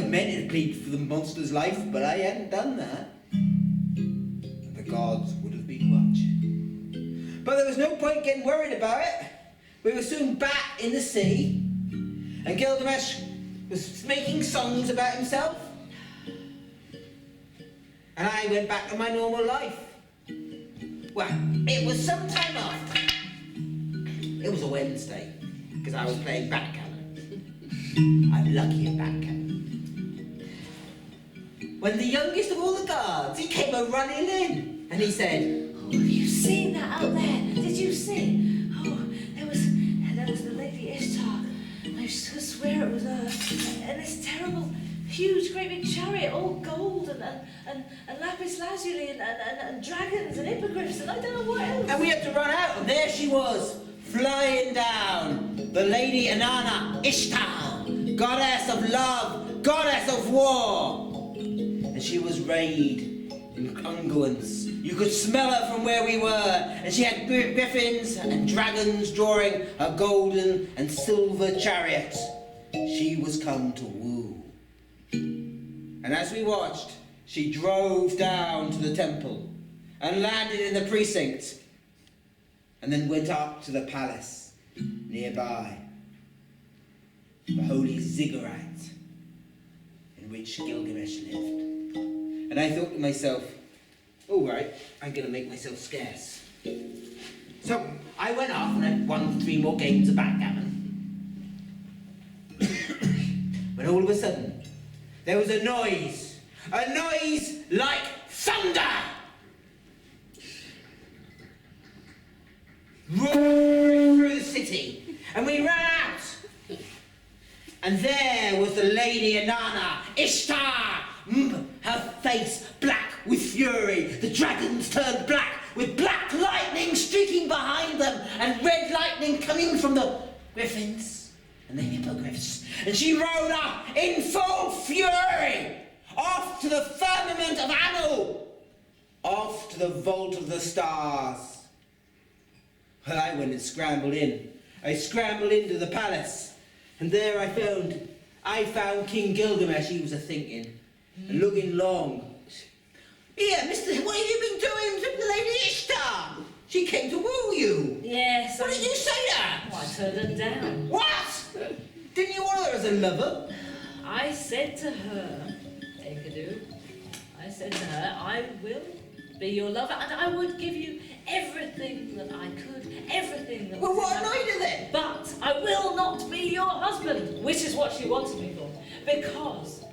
wasn't meant to plead for the monster's life, but I hadn't done that. And the gods would have been watching. But there was no point getting worried about it. We were soon back in the sea, and Gilgamesh was making songs about himself. And I went back to my normal life. Well, it was some time after. It was a Wednesday, because I was playing backgammon. I'm lucky at backgammon. When the youngest of all the guards, he came a-running in, and he said, "Oh, have you seen that out there? Did you see? Oh, there was the Lady Ishtar. I swear it was her. And this terrible, huge, great big chariot, all gold and lapis lazuli and dragons and hippogriffs and I don't know what else." And we had to run out, and there she was, flying down, the Lady Inanna Ishtar, goddess of love, goddess of war. And she was arrayed in unguents. You could smell her from where we were, and she had griffins and dragons drawing a golden and silver chariot. She was come to woo. And as we watched, she drove down to the temple and landed in the precinct, and then went up to the palace nearby, the holy ziggurat in which Gilgamesh lived. And I thought to myself, all right, I'm going to make myself scarce. So I went off and I won 3 more games of backgammon. When all of a sudden, there was a noise like thunder, roaring through the city, and we ran out. And there was the Lady Inanna Ishtar, her face black with fury, the dragons turned black, with black lightning streaking behind them, and red lightning coming from the griffins and the hippogriffs. And she rode up in full fury, off to the firmament of Anu, off to the vault of the stars. Well, I went and scrambled in. I scrambled into the palace, and there I found King Gilgamesh. He was a-thinking, and looking long. "Here, mister, what have you been doing to the Lady Ishtar? She came to woo you." "Yes." "What did you say to her?" "Oh, I turned her down." "What? Didn't you want her as a lover?" "I said to her, Enkidu, I said to her, I will be your lover, and I would give you everything that I could, everything that Well, was what in my annoyed her then? But I will not be your husband," which is what she wanted me for. "Because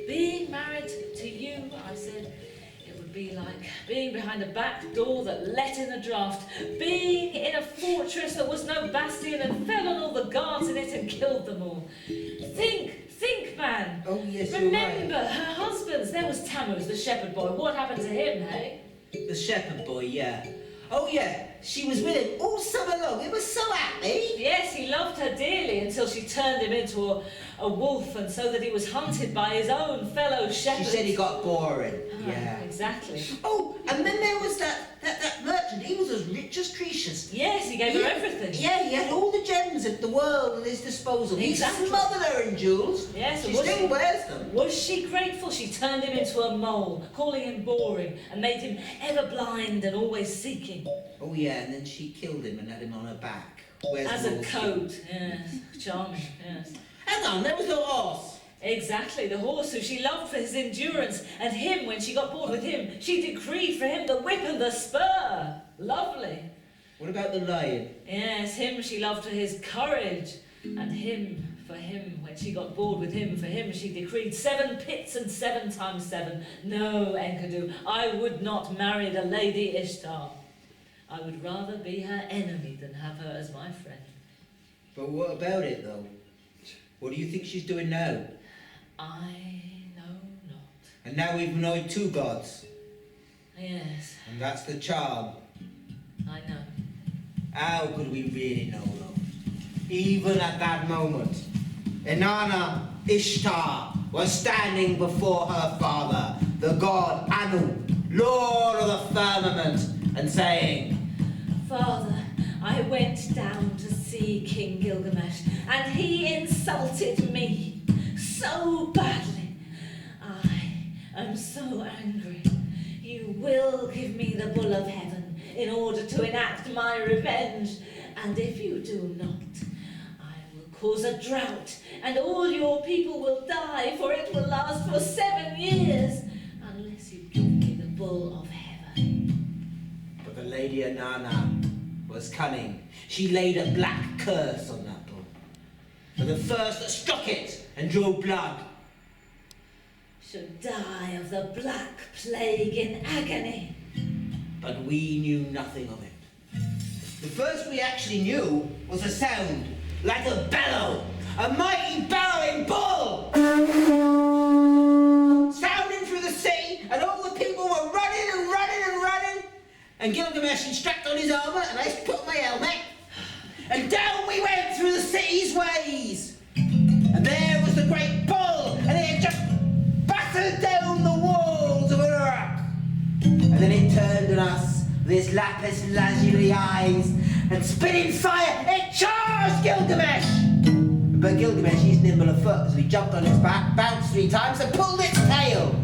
being married to you," I said, "it would be like being behind a back door that let in a draft, being in a fortress that was no bastion and fell on all the guards in it and killed them all. Think, man. Oh, yes, Remember, you're right. her husbands. There was Tammuz, the shepherd boy. What happened to him, hey?" The shepherd boy, yeah. Oh, yeah, she was with him all summer long. He was so happy. Yes, he loved her dearly until she turned him into a wolf, and so that he was hunted by his own fellow shepherds. She said he got boring. Yeah. Exactly. Oh, and then there was that merchant. He was as rich as Croesus. Yes, he gave her everything. Yeah, he had all the gems of the world at his disposal. Exactly. He smothered her in jewels. Yes, she and still wears them. Was she grateful? She turned him into a mole, calling him boring, and made him ever blind and always seeking. Oh, yeah, and then she killed him and had him on her back. As a coat, yes. Charming, yes. Hang on, there was the horse. Exactly, the horse who she loved for his endurance, and him, when she got bored with him, she decreed for him the whip and the spur. Lovely. What about the lion? Yes, him she loved for his courage, and him for him, when she got bored with him, for him she decreed 7 pits and 7 times 7. No, Enkidu, I would not marry the Lady Ishtar. I would rather be her enemy than have her as my friend. But what about it, though? What do you think she's doing now? I know not. And now we've annoyed 2 gods. Yes, And that's the charm. I know. How could we really know, though? Even at that moment, Inanna Ishtar was standing before her father, the god Anu, lord of the firmament, and saying, "Father, I went down to see King Gilgamesh, and he insulted me so badly am so angry. You will give me the bull of heaven in order to enact my revenge. And if you do not, I will cause a drought, and all your people will die, for it will last for 7 years, unless you give me the bull of heaven. But the Lady Inanna was cunning. She laid a black curse on that bull. For the first that struck it and drew blood should die of the black plague in agony. But we knew nothing of it. The first we actually knew was a sound like a bellow, a mighty bellowing bull, sounding through the city, and all the people were running and running and running. And Gilgamesh, he strapped on his armour, and I put on my helmet, and down we went through the city's ways. And there was the great bull, and it had just battered down the walls of Uruk. And then it turned on us with its lapis lazuli eyes, and spitting fire, it charged Gilgamesh! But Gilgamesh, he's nimble of foot, so he jumped on its back, bounced 3 times, and pulled its tail.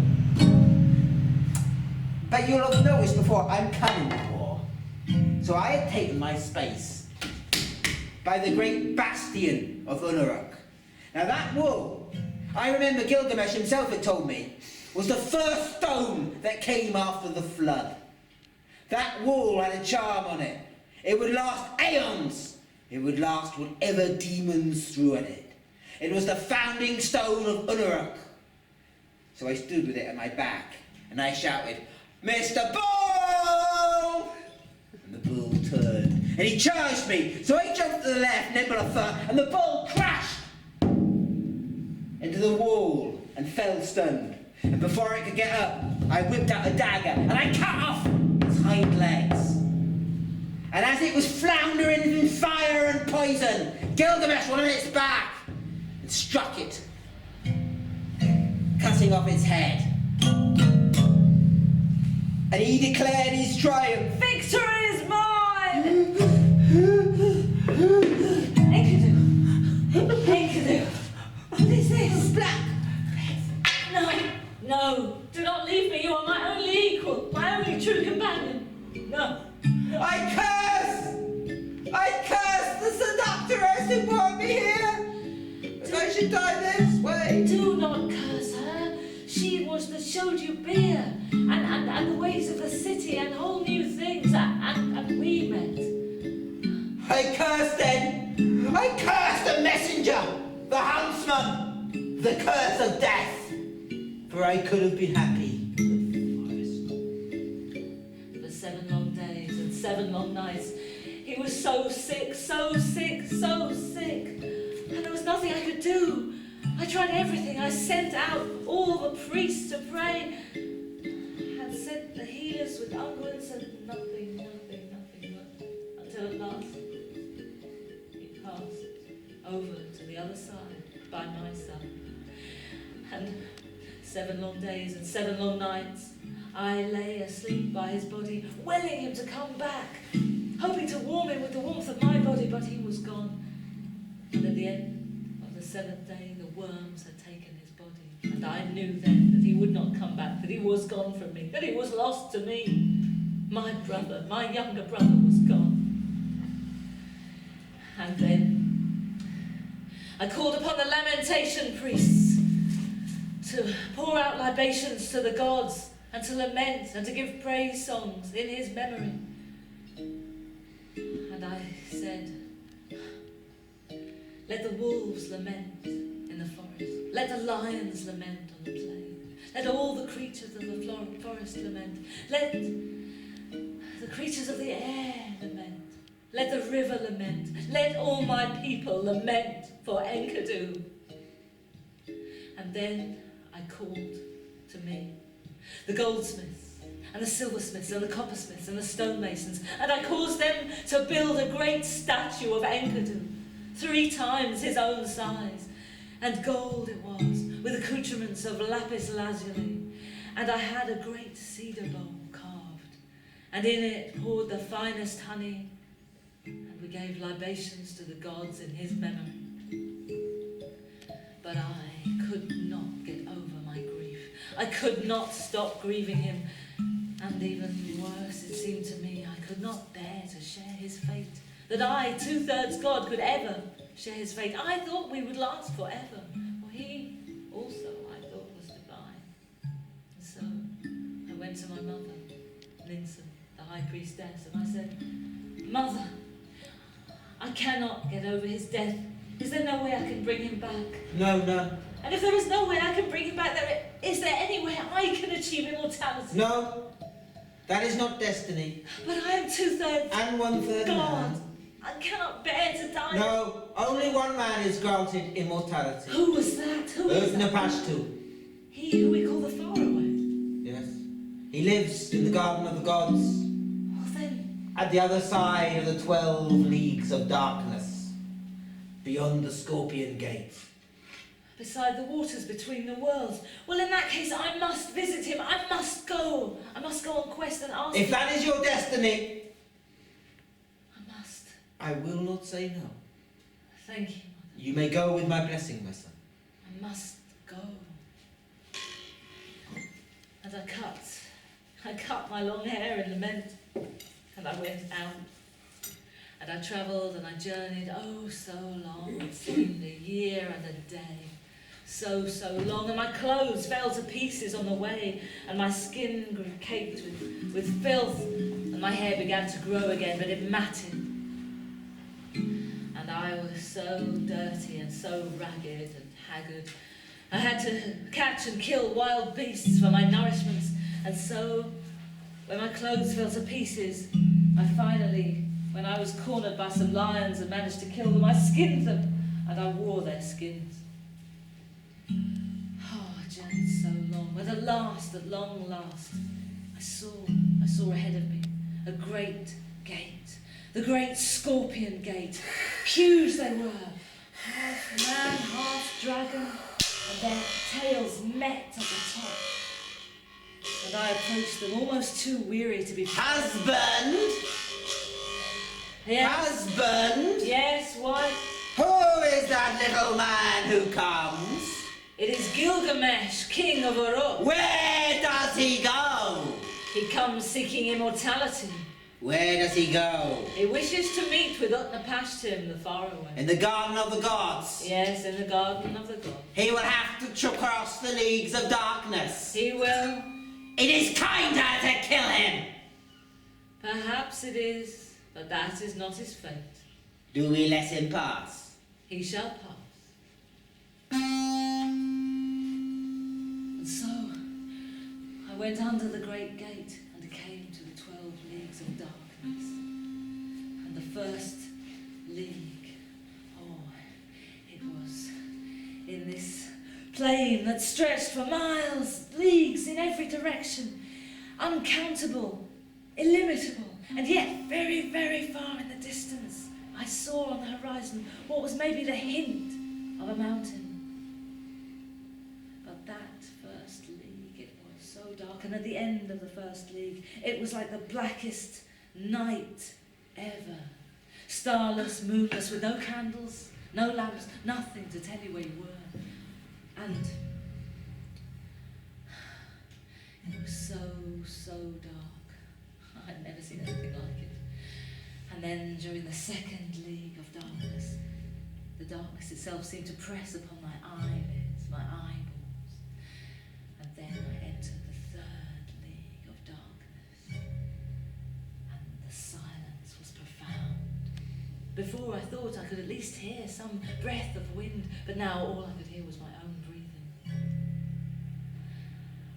But you'll have noticed before, I'm cunning before. So I had taken my space by the great bastion of Unuruk. Now that wall, I remember Gilgamesh himself had told me, was the first stone that came after the flood. That wall had a charm on it. It would last aeons. It would last whatever demons threw at it. It was the founding stone of Unuruk. So I stood with it at my back, and I shouted, "Mr. Bull!" And the bull turned, and he charged me. So I jumped to the left, nimble of foot, and the bull crashed into the wall and fell stunned. And before it could get up, I whipped out a dagger, and I cut off its hind legs. And as it was floundering in fire and poison, Gilgamesh went on its back and struck it, cutting off its head. And he declared his triumph. Victory is mine! Enkidu! Enkidu! What is this? Black! No, no, do not leave me. You are my only equal, my only true companion. No. I curse the seductress who brought me here! That I should die this way! Do not curse her. She was that showed you beer, and the ways of the city, and whole new things, and we met. I curse then! I curse the messenger, the huntsman, the curse of death! For I could have been happy in the forest. For 7 long days and 7 long nights, he was so sick, so sick, so sick. And there was nothing I could do. I tried everything. I sent out all the priests to pray. Had sent the healers with unguents, and nothing. But until at last, he passed over to the other side by my side. And 7 long days and 7 long nights, I lay asleep by his body, willing him to come back, hoping to warm him with the warmth of my body, but he was gone. And at the end of the 7th day, the worms had taken his body, and I knew then that he would not come back, that he was gone from me, that he was lost to me. My brother, my younger brother, was gone. And then I called upon the lamentation priests to pour out libations to the gods, and to lament, and to give praise songs in his memory. And I said, let the wolves lament in the forest, let the lions lament on the plain, let all the creatures of the forest lament, let the creatures of the air lament, let the river lament, let all my people lament for Enkidu. And then I called to me the goldsmiths and the silversmiths and the coppersmiths and the stonemasons, and I caused them to build a great statue of Enkidu, 3 times his own size, and gold it was, with accoutrements of lapis lazuli, and I had a great cedar bowl carved, and in it poured the finest honey, and we gave libations to the gods in his memory. But I could not get over my grief. I could not stop grieving him. And even worse, it seemed to me, I could not bear to share his fate. That I, 2/3 God, could ever share his fate. I thought we would last forever. For he also, I thought, was divine. And so I went to my mother, Linson, the high priestess, and I said, Mother, I cannot get over his death. Is there no way I can bring him back? No, no. And if there is no way I can bring him back, is there any way I can achieve immortality? No. That is not destiny. But I am 2/3 And 1/3 God. man. I cannot bear to die. No, only one man is granted immortality. Who was that? Who was that? Utnapishtim. He who we call the Faraway. Yes. He lives in the Garden of the Gods. Well then, At the other side of the 12 leagues of darkness. Beyond the Scorpion Gate. beside the waters between the worlds. Well, in that case, I must visit him. I must go. I must go on quest and ask If him. that is your destiny, I must. I will not say no. Thank you, Mother. You may go with my blessing, my son. I must go. And I cut my long hair in lament, and I went out. And I travelled and I journeyed, oh so long, it seemed a year and a day. So long, and my clothes fell to pieces on the way, and my skin grew caked with filth, and my hair began to grow again, but it matted. And I was so dirty and so ragged and haggard. I had to catch and kill wild beasts for my nourishments, and so, when my clothes fell to pieces, when I was cornered by some lions and managed to kill them, I skinned them, and I wore their skins. Oh, I journeyed so long, but at long last, I saw ahead of me a great gate, the great Scorpion Gate. Huge they were, half man, half dragon, and their tails met at the top. And I approached them, almost too weary to be... Husband! Yes. Husband! Yes, wife? Who is that little man who comes? It is Gilgamesh, king of Uruk. Where does he go? He comes seeking immortality. Where does he go? He wishes to meet with Utnapishtim, the Faraway. In the Garden of the Gods. Yes, in the Garden of the Gods. He will have to cross the leagues of darkness. He will. It is kinder to kill him. Perhaps it is, but that is not his fate. Do we let him pass? He shall pass. And so, I went under the great gate and came to the 12 leagues of darkness. And the first league, it was in this plain that stretched for miles, leagues in every direction, uncountable, illimitable, and yet very, very far in the distance, I saw on the horizon what was maybe the hint of a mountain. But that first league, it was so dark, and at the end of the first league, it was like the blackest night ever. Starless, moonless, with no candles, no lamps, nothing to tell you where you were. And it was so dark. I'd never seen anything like it. And then during the second league of darkness, the darkness itself seemed to press upon my eyelids, my eyeballs. And then I entered the third league of darkness. And the silence was profound. Before I thought I could at least hear some breath of wind, but now all I could hear was my own breathing.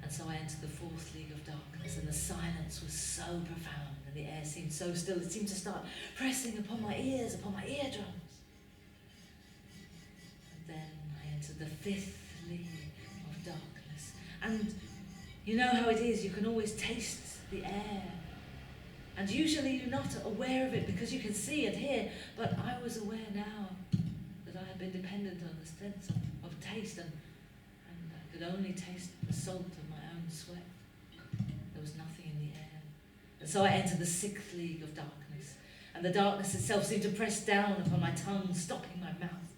And so I entered the fourth league of darkness, and the silence was so profound, and the air seemed so still, it seemed to start pressing upon my ears, upon my eardrums. And then I entered the fifth league of darkness, and you know how it is, you can always taste the air, and usually you're not aware of it because you can see and hear, but I was aware now that I had been dependent on the sense of taste, and I could only taste the salt of my own sweat. There was nothing in the air. And so I entered the sixth league of darkness, and the darkness itself seemed to press down upon my tongue, stopping my mouth.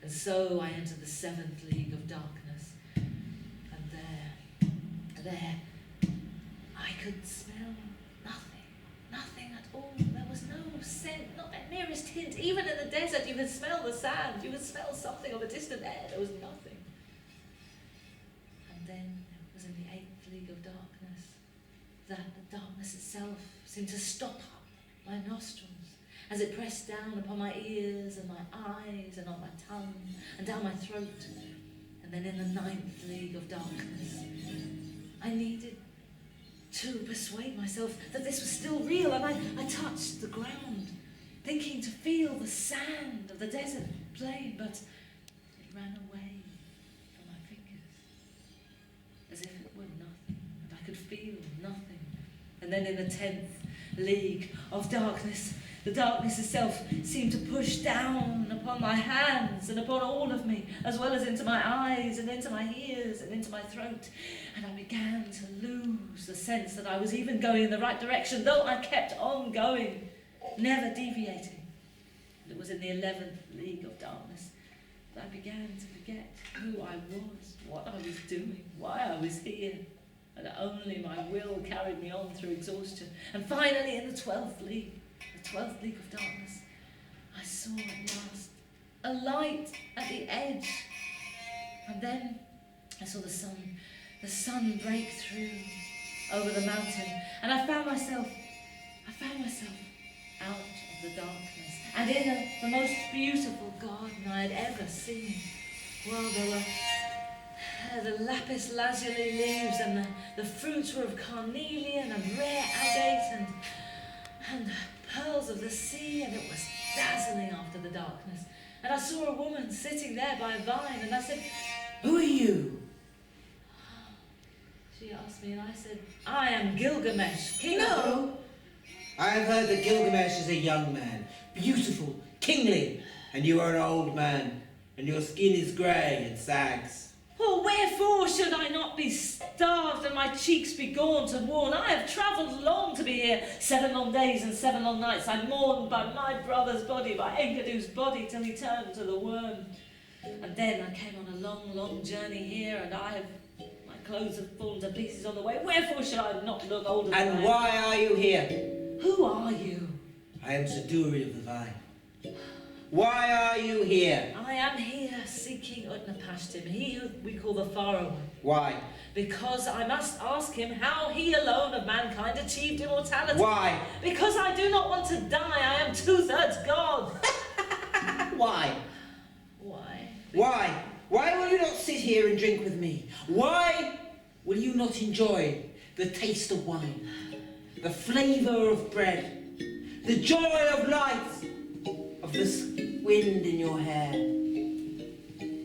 And so I entered the seventh league of darkness, and there there, I could smell nothing at all. There was no scent, not the merest hint. Even in the desert, you could smell the sand, you could smell something of a distant air. There was nothing. And then it was in the 8th league of darkness that the darkness itself seemed to stop up my nostrils as it pressed down upon my ears and my eyes and on my tongue and down my throat. And then in the 9th league of darkness, I needed to persuade myself that this was still real, and I touched the ground, thinking to feel the sand of the desert plain, but it ran away from my fingers, as if it were nothing, and I could feel nothing. And then in the 10th league of darkness, the darkness itself seemed to push down upon my hands and upon all of me, as well as into my eyes and into my ears and into my throat. And I began to lose the sense that I was even going in the right direction, though I kept on going, never deviating. And it was in the 11th league of darkness that I began to forget who I was, what I was doing, why I was here. And only my will carried me on through exhaustion. And finally in the 12th league of darkness, I saw at last a light at the edge. And then I saw the sun break through over the mountain, and I found myself out of the darkness and in the most beautiful garden I had ever seen. Well, there were the lapis lazuli leaves, and the fruits were of carnelian and rare agate and pearls of the sea, and it was dazzling after the darkness. And I saw a woman sitting there by a vine, and I said, Who are you? She asked me, and I said, I am Gilgamesh, king of... No. I have heard that Gilgamesh is a young man, beautiful, kingly, and you are an old man, and your skin is grey and sags. Oh, wherefore should I not be starved and my cheeks be gaunt and worn? I have travelled long to be here, 7 long days and 7 long nights. I mourned by my brother's body, by Enkidu's body, till he turned to the worm. And then I came on a long, long journey here, and my clothes have fallen to pieces on the way. Wherefore should I not look older than I am? And why are you here? Who are you? I am Saduri of the Vine. Why are you here? I am here seeking Utnapishtim, he who we call the Faraway. Why? Because I must ask him how he alone of mankind achieved immortality. Why? Because I do not want to die. I am 2/3 God. Why? Why? Why? Why will you not sit here and drink with me? Why will you not enjoy the taste of wine, the flavour of bread, the joy of life, of the wind in your hair?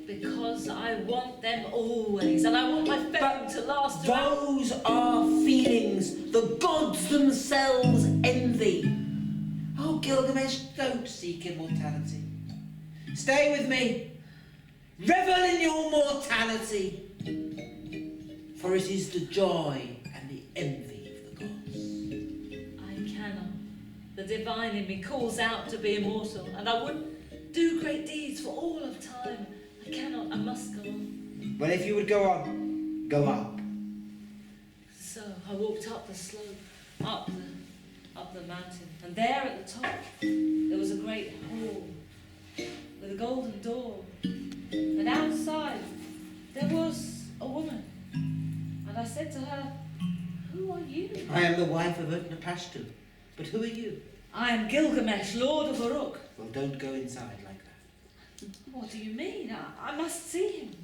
Because I want them always, and I want my fame to last throughout. Those are feelings the gods themselves envy. Oh, Gilgamesh, don't seek immortality. Stay with me. Revel in your mortality. For it is the joy and the envy of the gods. I cannot. The divine in me calls out to be immortal, and I would do great deeds for all of time. I cannot, I must go on. Well, if you would go on, go up. So I walked up the slope, up the mountain, and there at the top there was a great hall with a golden door, and outside there was a woman, and I said to her, "Who are you?" I am the wife of Utnapishtim, but who are you? I am Gilgamesh, Lord of Uruk. Well, don't go inside like that. What do you mean? I must see him.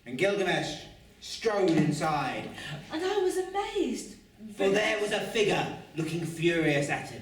And Gilgamesh strode inside, And I was amazed. for there was a figure looking furious at him.